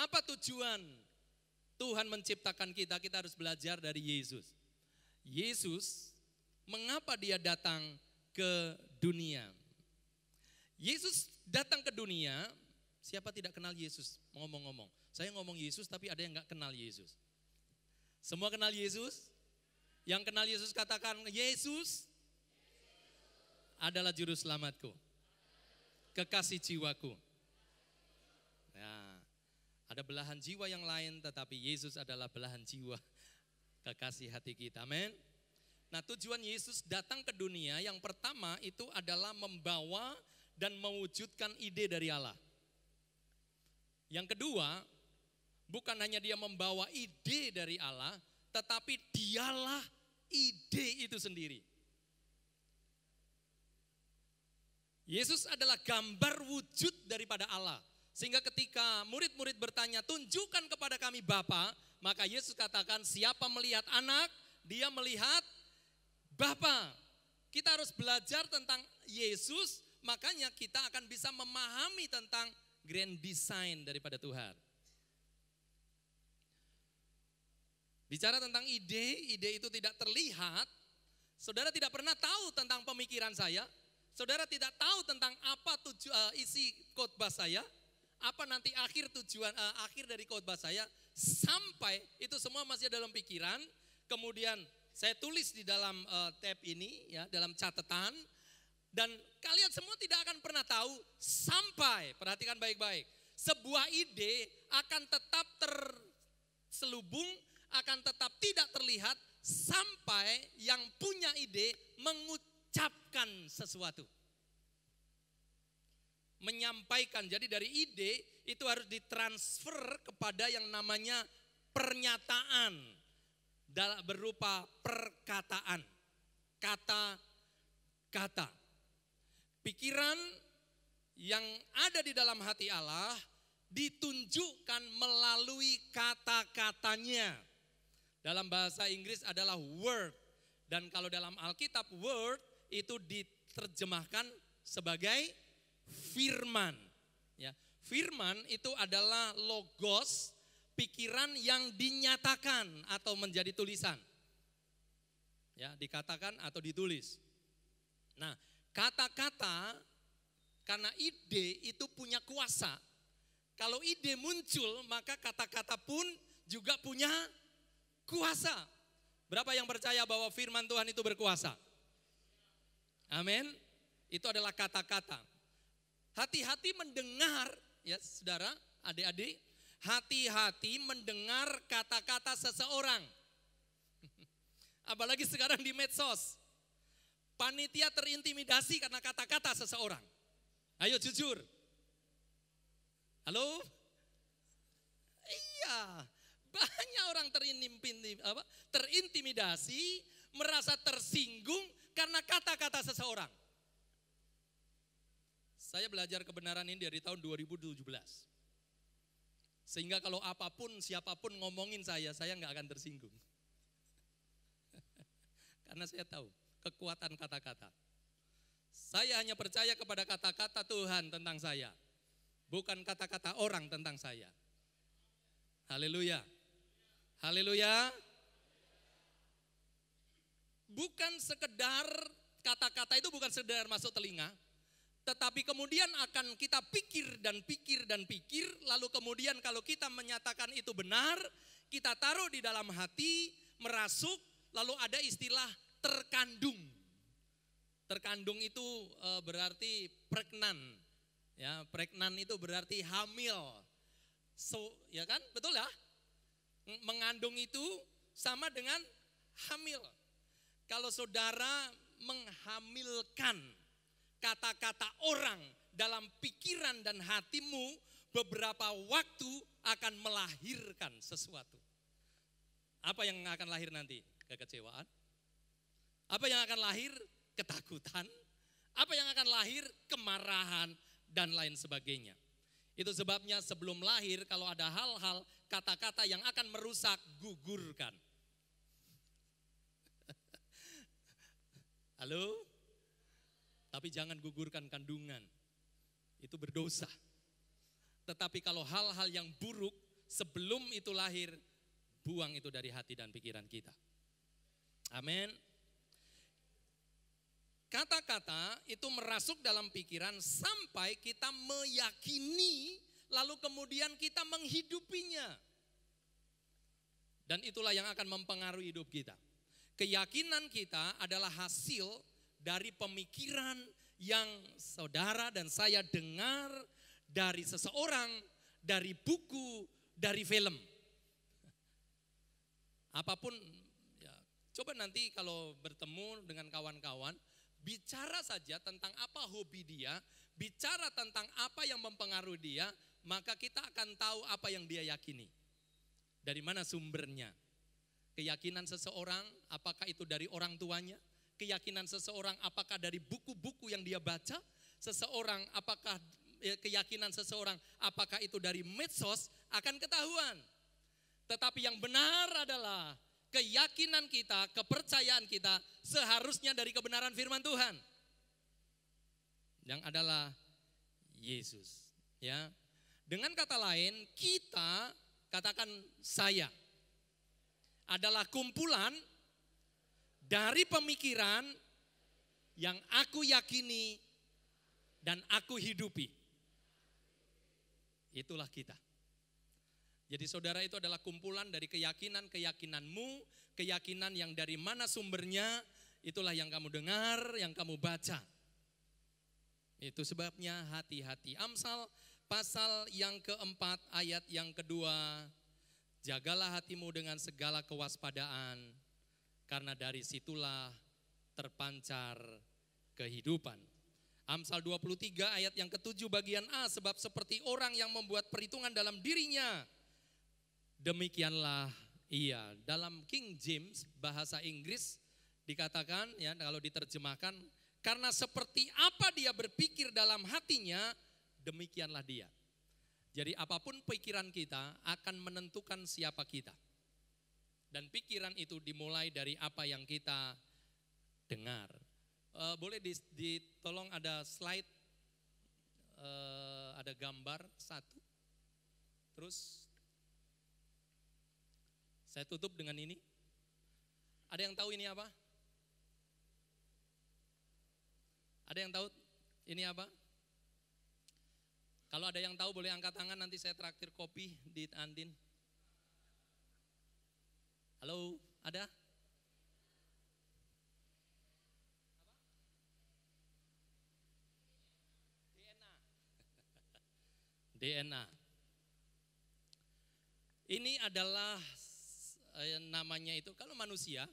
Apa tujuan Tuhan menciptakan kita? Kita harus belajar dari Yesus. Yesus, mengapa dia datang ke dunia? Yesus datang ke dunia, siapa tidak kenal Yesus? Ngomong-ngomong, saya ngomong Yesus tapi ada yang gak kenal Yesus. Semua kenal Yesus? Yang kenal Yesus katakan, Yesus adalah juru selamatku, kekasih jiwaku. Nah, ada belahan jiwa yang lain tetapi Yesus adalah belahan jiwa kekasih hati kita, amin. Nah, tujuan Yesus datang ke dunia yang pertama itu adalah membawa dan mewujudkan ide dari Allah. Yang kedua, bukan hanya dia membawa ide dari Allah, tetapi dialah ide itu sendiri. Yesus adalah gambar wujud daripada Allah. Sehingga ketika murid-murid bertanya, tunjukkan kepada kami Bapa, maka Yesus katakan, siapa melihat anak, dia melihat Bapa. Kita harus belajar tentang Yesus, makanya kita akan bisa memahami tentang grand design daripada Tuhan. Bicara tentang ide, ide itu tidak terlihat. Saudara tidak pernah tahu tentang pemikiran saya. Saudara tidak tahu tentang apa isi khotbah saya. Apa nanti akhir dari khotbah saya, sampai itu semua masih dalam pikiran. Kemudian saya tulis di dalam tab ini ya, dalam catatan, dan kalian semua tidak akan pernah tahu sampai, perhatikan baik-baik, sebuah ide akan tetap terselubung, akan tetap tidak terlihat sampai yang punya ide mengucapkan sesuatu. Menyampaikan, jadi dari ide itu harus ditransfer kepada yang namanya pernyataan berupa perkataan, kata-kata. Pikiran yang ada di dalam hati Allah ditunjukkan melalui kata-katanya. Dalam bahasa Inggris adalah word, dan kalau dalam Alkitab word itu diterjemahkan sebagai firman. Ya, firman itu adalah logos, pikiran yang dinyatakan atau menjadi tulisan. Ya, dikatakan atau ditulis. Nah, kata-kata karena ide itu punya kuasa. Kalau ide muncul, maka kata-kata pun juga punya kuasa. Berapa yang percaya bahwa firman Tuhan itu berkuasa? Amin. Itu adalah kata-kata. Hati-hati mendengar, ya saudara, adik-adik, hati-hati mendengar kata-kata seseorang. Apalagi sekarang di medsos. Panitia terintimidasi karena kata-kata seseorang. Ayo jujur. Halo? gampang terintimidasi, merasa tersinggung karena kata-kata seseorang. Saya belajar kebenaran ini dari tahun 2017. Sehingga kalau apapun, siapapun ngomongin saya nggak akan tersinggung. Karena saya tahu kekuatan kata-kata. Saya hanya percaya kepada kata-kata Tuhan tentang saya. Bukan kata-kata orang tentang saya. Haleluya. Haleluya. Bukan sekedar kata-kata itu bukan sekedar masuk telinga. Tetapi kemudian akan kita pikir dan pikir dan pikir, lalu kemudian kalau kita menyatakan itu benar, kita taruh di dalam hati, merasuk, lalu ada istilah terkandung. Terkandung itu berarti pregnan. Ya, pregnan itu berarti hamil. Ya kan? Betul ya? Mengandung itu sama dengan hamil. Kalau saudara menghamilkan kata-kata orang dalam pikiran dan hatimu, beberapa waktu akan melahirkan sesuatu. Apa yang akan lahir nanti? Kekecewaan. Apa yang akan lahir? Ketakutan. Apa yang akan lahir? Kemarahan dan lain sebagainya. Itu sebabnya sebelum lahir kalau ada hal-hal kata-kata yang akan merusak, gugurkan. Halo? Tapi jangan gugurkan kandungan, itu berdosa. Tetapi kalau hal-hal yang buruk sebelum itu lahir, buang itu dari hati dan pikiran kita. Amin. Kata-kata itu merasuk dalam pikiran sampai kita meyakini, lalu kemudian kita menghidupinya. Dan itulah yang akan mempengaruhi hidup kita. Keyakinan kita adalah hasil dari pemikiran yang saudara dan saya dengar dari seseorang, dari buku, dari film. Apapun, ya, coba nanti kalau bertemu dengan kawan-kawan, bicara saja tentang apa hobi dia, bicara tentang apa yang mempengaruhi dia, maka kita akan tahu apa yang dia yakini. Dari mana sumbernya? Keyakinan seseorang, apakah itu dari orang tuanya? Keyakinan seseorang apakah dari buku-buku yang dia baca? Seseorang apakah keyakinan seseorang apakah itu dari medsos? Akan ketahuan. Tetapi yang benar adalah keyakinan kita, kepercayaan kita seharusnya dari kebenaran firman Tuhan. Yang adalah Yesus, ya. Dengan kata lain, kita, katakan saya, adalah kumpulan dari pemikiran yang aku yakini dan aku hidupi. Itulah kita. Jadi saudara itu adalah kumpulan dari keyakinan-keyakinanmu, keyakinan yang dari mana sumbernya, itulah yang kamu dengar, yang kamu baca. Itu sebabnya hati-hati. Amsal pasal yang keempat ayat yang kedua, jagalah hatimu dengan segala kewaspadaan, karena dari situlah terpancar kehidupan. Amsal 23 ayat yang ketujuh bagian A, sebab seperti orang yang membuat perhitungan dalam dirinya, demikianlah ia. Dalam King James bahasa Inggris dikatakan, ya kalau diterjemahkan, karena seperti apa dia berpikir dalam hatinya, demikianlah dia. Jadi apapun pikiran kita akan menentukan siapa kita. Dan pikiran itu dimulai dari apa yang kita dengar. Boleh ditolong ada slide, ada gambar satu. Terus saya tutup dengan ini. Ada yang tahu ini apa? Ada yang tahu ini apa? Kalau ada yang tahu boleh angkat tangan, nanti saya traktir kopi di kantin. Halo, ada? DNA. Ini adalah namanya itu, kalau manusia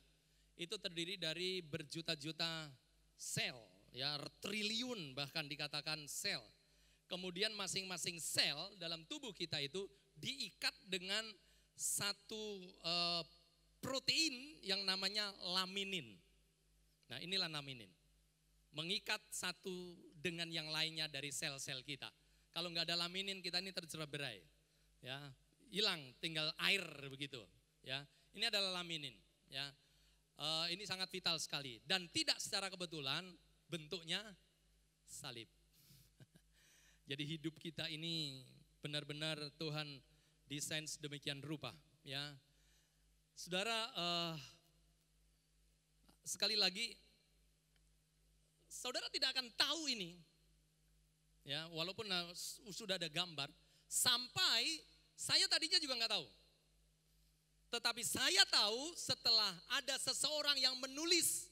itu terdiri dari berjuta-juta sel, ya triliun bahkan dikatakan sel. Kemudian masing-masing sel dalam tubuh kita itu diikat dengan satu protein yang namanya laminin. Nah, inilah laminin. Mengikat satu dengan yang lainnya dari sel-sel kita. Kalau nggak ada laminin, kita ini tercerai-berai. Ya, hilang, tinggal air begitu. Ya, ini adalah laminin. Ya, ini sangat vital sekali dan tidak secara kebetulan bentuknya salib. Jadi hidup kita ini benar-benar Tuhan desain sedemikian rupa. Ya, saudara, sekali lagi, saudara tidak akan tahu ini. Ya, walaupun sudah ada gambar, sampai saya tadinya juga nggak tahu. Tetapi saya tahu setelah ada seseorang yang menulis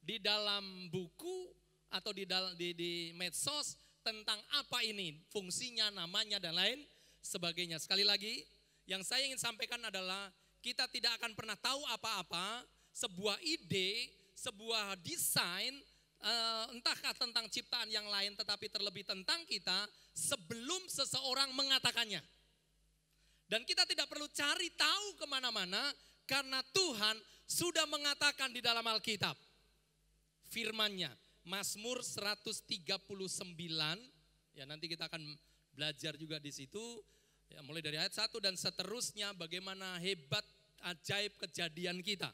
di dalam buku atau di medsos tentang apa ini, fungsinya, namanya dan lain sebagainya. Sekali lagi, yang saya ingin sampaikan adalah kita tidak akan pernah tahu apa-apa, sebuah ide, sebuah desain, entahkah tentang ciptaan yang lain, tetapi terlebih tentang kita sebelum seseorang mengatakannya. Dan kita tidak perlu cari tahu kemana-mana karena Tuhan sudah mengatakan di dalam Alkitab. Firman-Nya, Mazmur 139, ya nanti kita akan belajar juga di situ, ya mulai dari ayat 1 dan seterusnya bagaimana hebat ajaib kejadian kita.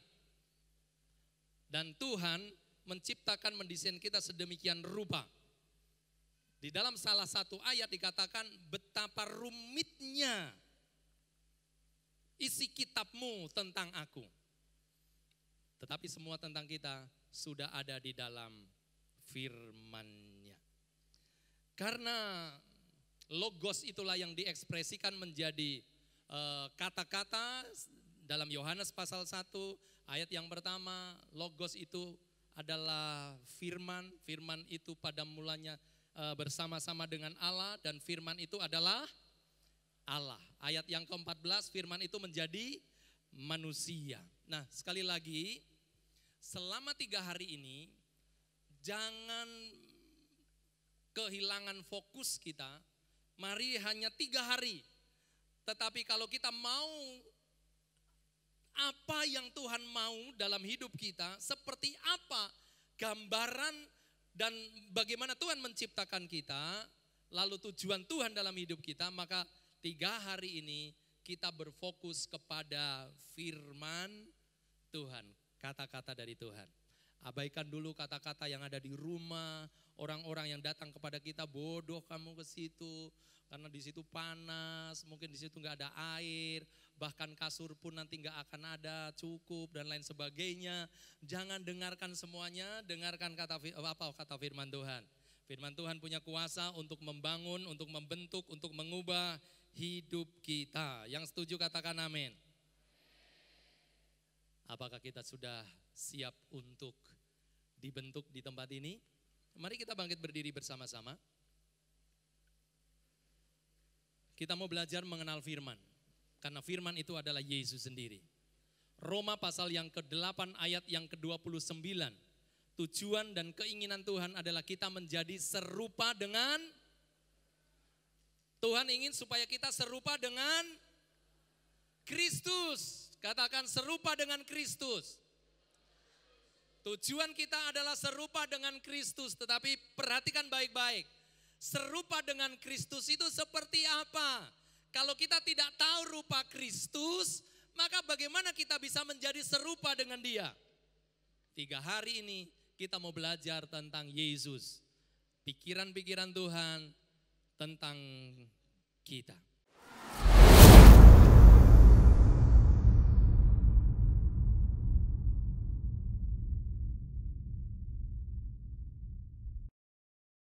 Dan Tuhan menciptakan, mendesain kita sedemikian rupa. Di dalam salah satu ayat dikatakan betapa rumitnya isi kitabmu tentang aku. Tetapi semua tentang kita sudah ada di dalam firman-Nya. Karena logos itulah yang diekspresikan menjadi kata-kata dalam Yohanes pasal 1 ayat yang pertama, logos itu adalah firman, firman itu pada mulanya bersama-sama dengan Allah dan firman itu adalah Allah. Ayat yang ke-14, firman itu menjadi manusia. Nah, sekali lagi, selama 3 hari ini jangan kehilangan fokus kita. Mari hanya 3 hari. Tetapi kalau kita mau apa yang Tuhan mau dalam hidup kita, seperti apa gambaran dan bagaimana Tuhan menciptakan kita, lalu tujuan Tuhan dalam hidup kita, maka 3 hari ini kita berfokus kepada firman Tuhan, kata-kata dari Tuhan. Abaikan dulu kata-kata yang ada di rumah, orang-orang yang datang kepada kita, bodoh kamu ke situ, karena di situ panas, mungkin di situ nggak ada air, bahkan kasur pun nanti nggak akan ada cukup dan lain sebagainya. Jangan dengarkan semuanya, dengarkan kata firman Tuhan. Firman Tuhan punya kuasa untuk membangun, untuk membentuk, untuk mengubah hidup kita. Yang setuju katakan amin. Apakah kita sudah siap untuk dibentuk di tempat ini? Mari kita bangkit berdiri bersama-sama. Kita mau belajar mengenal firman. Karena firman itu adalah Yesus sendiri. Roma pasal yang ke-8 ayat yang ke-29. Tujuan dan keinginan Tuhan adalah kita menjadi serupa dengan Tuhan ingin supaya kita serupa dengan Kristus. Katakan serupa dengan Kristus. Tujuan kita adalah serupa dengan Kristus, tetapi perhatikan baik-baik. Serupa dengan Kristus itu seperti apa? Kalau kita tidak tahu rupa Kristus, maka bagaimana kita bisa menjadi serupa dengan Dia? 3 hari ini kita mau belajar tentang Yesus. Pikiran-pikiran Tuhan tentang kita.